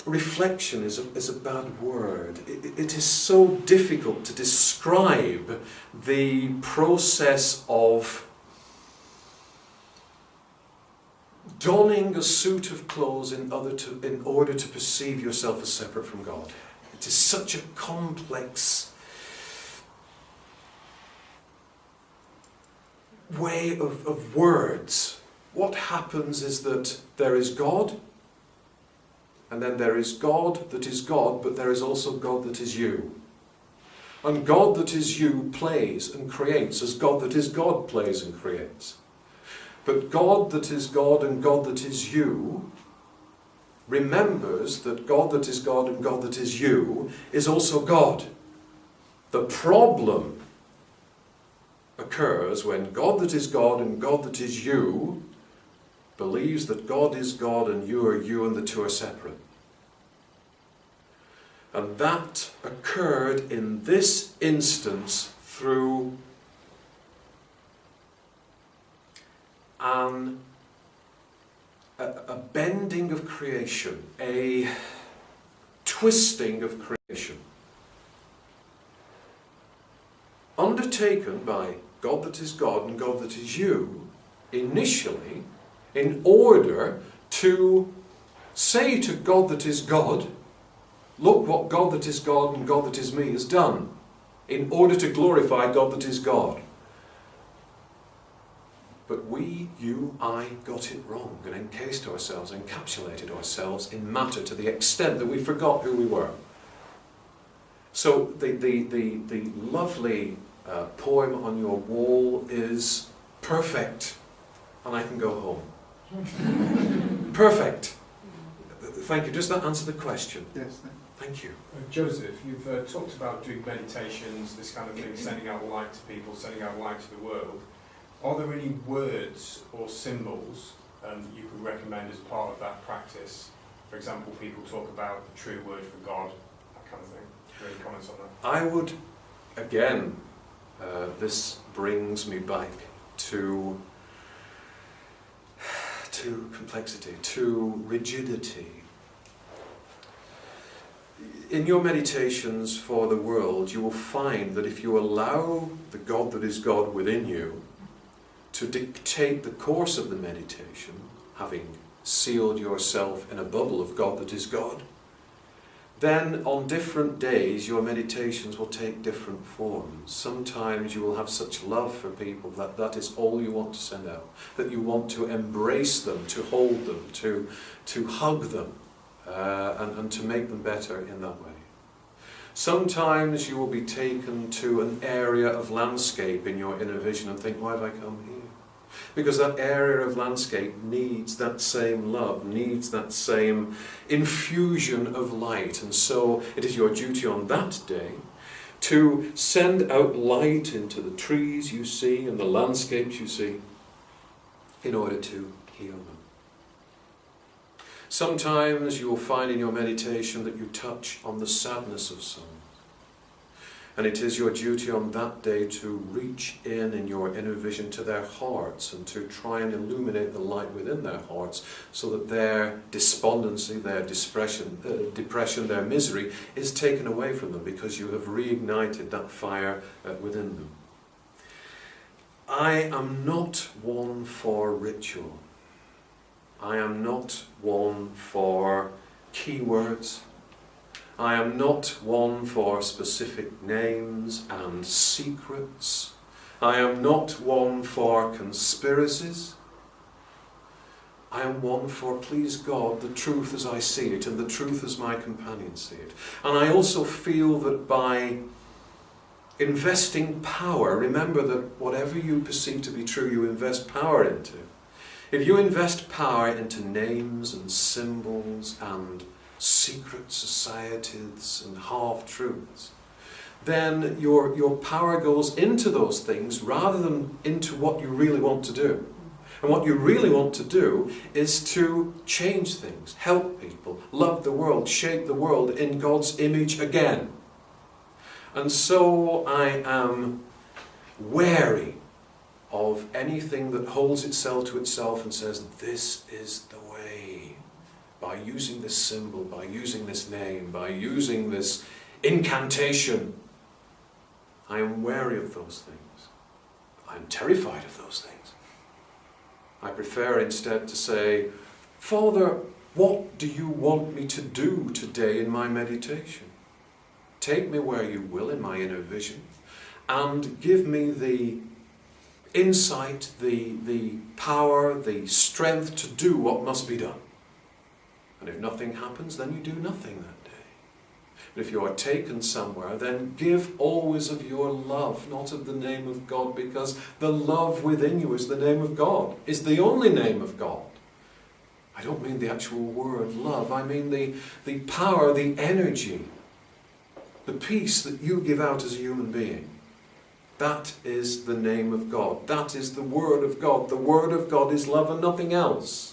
reflection is a bad word. It is so difficult to describe the process of donning a suit of clothes in order to perceive yourself as separate from God. It is such a complex way of words. What happens is that there is God, and then there is God that is God, but there is also God that is you. And God that is you plays and creates as God that is God plays and creates. But God that is God and God that is you remembers that God that is God and God that is you is also God. The problem occurs when God that is God and God that is you believes that God is God and you are you and the two are separate. And that occurred in this instance through a bending of creation, a twisting of creation, undertaken by God that is God and God that is you, initially, in order to say to God that is God, look what God that is God and God that is me has done, in order to glorify God that is God. But we, you, I, got it wrong and encased ourselves, encapsulated ourselves in matter to the extent that we forgot who we were. So the lovely poem on your wall is perfect, and I can go home. Perfect. Thank you. Does that answer the question? Yes. Thank you. Joseph, you've talked about doing meditations, this kind of thing, sending out light to people, sending out light to the world. Are there any words or symbols you could recommend as part of that practice? For example, people talk about the true word for God, that kind of thing. Do you have any comments on that? I would, again, this brings me back to complexity, to rigidity. In your meditations for the world, you will find that if you allow the God that is God within you to dictate the course of the meditation, having sealed yourself in a bubble of God that is God, then on different days your meditations will take different forms. Sometimes you will have such love for people that that is all you want to send out, that you want to embrace them, to hold them, to hug them, and to make them better in that way. Sometimes you will be taken to an area of landscape in your inner vision and think, why have I come here? Because that area of landscape needs that same love, needs that same infusion of light. And so it is your duty on that day to send out light into the trees you see and the landscapes you see in order to heal them. Sometimes you will find in your meditation that you touch on the sadness of souls. And it is your duty on that day to reach in your inner vision to their hearts and to try and illuminate the light within their hearts so that their despondency, their depression, their misery is taken away from them because you have reignited that fire within them. I am not one for ritual. I am not one for keywords. I am not one for specific names and secrets. I am not one for conspiracies. I am one for, please God, the truth as I see it and the truth as my companions see it. And I also feel that by investing power, remember that whatever you perceive to be true, you invest power into. If you invest power into names and symbols and secret societies and half-truths, then your power goes into those things rather than into what you really want to do. And what you really want to do is to change things, help people, love the world, shape the world in God's image again. And so I am wary of anything that holds itself to itself and says, this is the way. by using this symbol, by using this name, by using this incantation. I am wary of those things. I am terrified of those things. I prefer instead to say, Father, what do you want me to do today in my meditation? Take me where you will in my inner vision and give me the insight, the power, the strength to do what must be done. And if nothing happens, then you do nothing that day. But if you are taken somewhere, then give always of your love, not of the name of God, because the love within you is the name of God, is the only name of God. I don't mean the actual word love, I mean the power, the energy, the peace that you give out as a human being. That is the name of God. That is the Word of God. The Word of God is love and nothing else.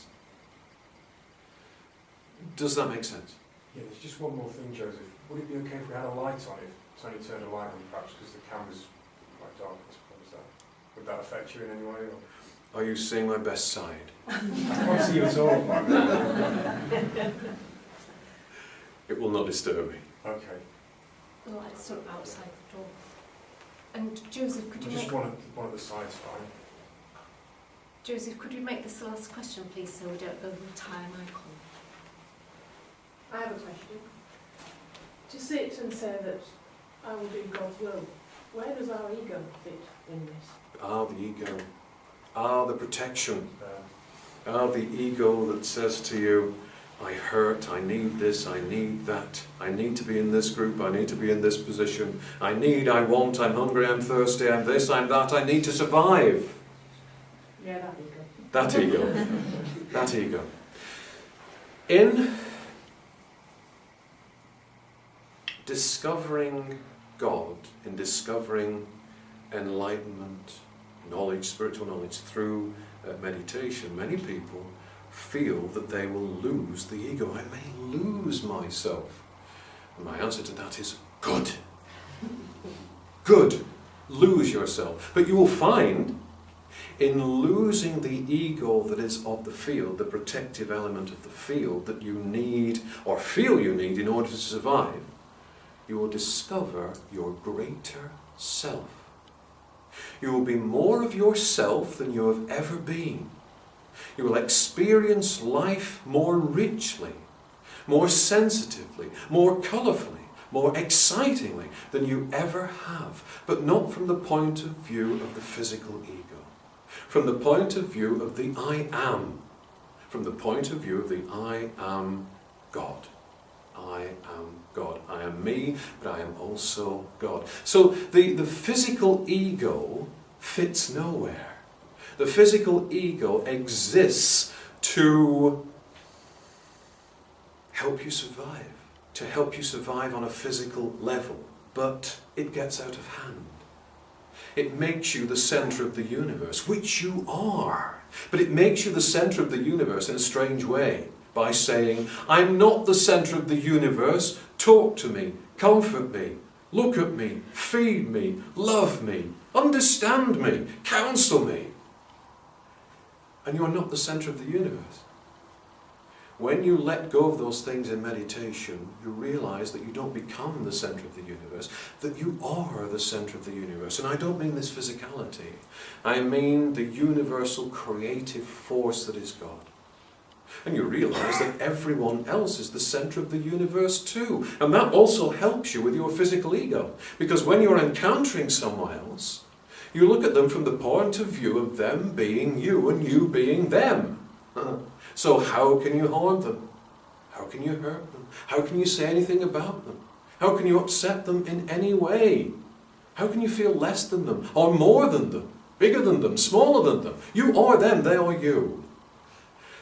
Does that make sense? Yeah, there's just one more thing, Joseph. Would it be okay if we had a light on it? Tony turned a light on perhaps because the camera's quite dark, I suppose. Would that affect you in any way? Or? Are you seeing my best side? I can't see you at all. It will not disturb me. Okay. The light's sort of outside the door. And Joseph, could you Just make... one of the sides, fine. Joseph, could we make this the last question, please, so we don't overtire Michael? I have a question. To sit and say that I will do God's will, where does our ego fit in this? The ego. The protection. The ego that says to you, I hurt, I need this, I need that, I need to be in this group, I need to be in this position, I want, I'm hungry, I'm thirsty, I'm this, I'm that, I need to survive. Yeah, that ego. That ego. That ego. In discovering God, in discovering enlightenment, knowledge, spiritual knowledge through meditation, many people feel that they will lose the ego. I may lose myself. And my answer to that is good. Good. Lose yourself. But you will find in losing the ego that is of the field, the protective element of the field that you need or feel you need in order to survive, you will discover your greater self. You will be more of yourself than you have ever been. You will experience life more richly, more sensitively, more colourfully, more excitingly than you ever have, but not from the point of view of the physical ego, from the point of view of the I am, from the point of view of the I am God. I am God. I am me, but I am also God. So the physical ego fits nowhere. The physical ego exists to help you survive on a physical level, but it gets out of hand. It makes you the centre of the universe, which you are, but it makes you the centre of the universe in a strange way by saying, I'm not the centre of the universe, talk to me, comfort me, look at me, feed me, love me, understand me, counsel me. And you are not the centre of the universe. When you let go of those things in meditation, you realise that you don't become the centre of the universe, that you are the centre of the universe. And I don't mean this physicality. I mean the universal creative force that is God. And you realise that everyone else is the centre of the universe too. And that also helps you with your physical ego. Because when you're encountering someone else, you look at them from the point of view of them being you and you being them. So how can you harm them? How can you hurt them? How can you say anything about them? How can you upset them in any way? How can you feel less than them, or more than them, bigger than them, smaller than them? You are them, they are you.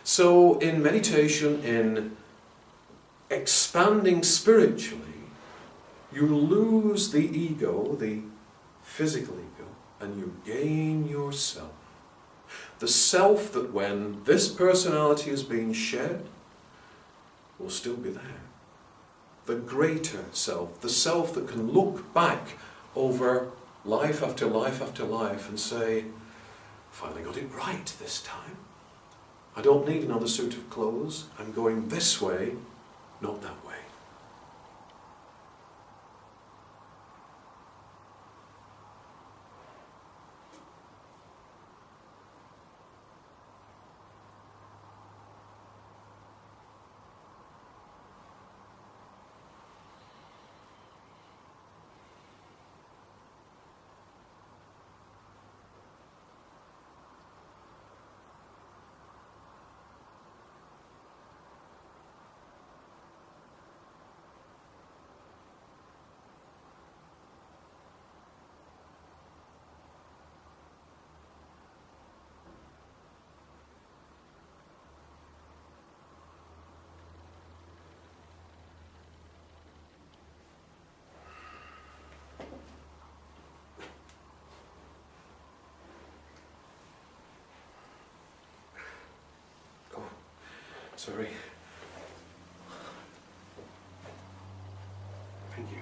So in meditation, in expanding spiritually, you lose the ego, the physical ego, and you gain yourself. The self that when this personality is being shed, will still be there. The greater self, the self that can look back over life after life after life and say, finally got it right this time. I don't need another suit of clothes. I'm going this way, not that way. Sorry. Thank you.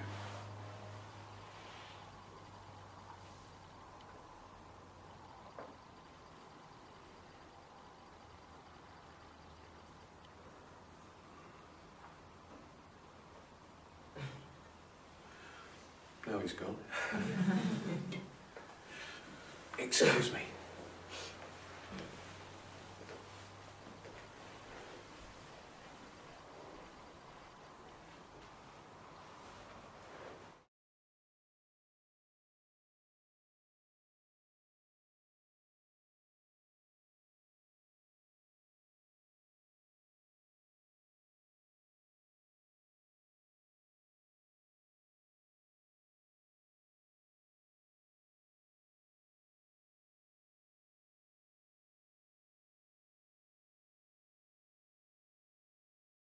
Now he's gone. Excuse me.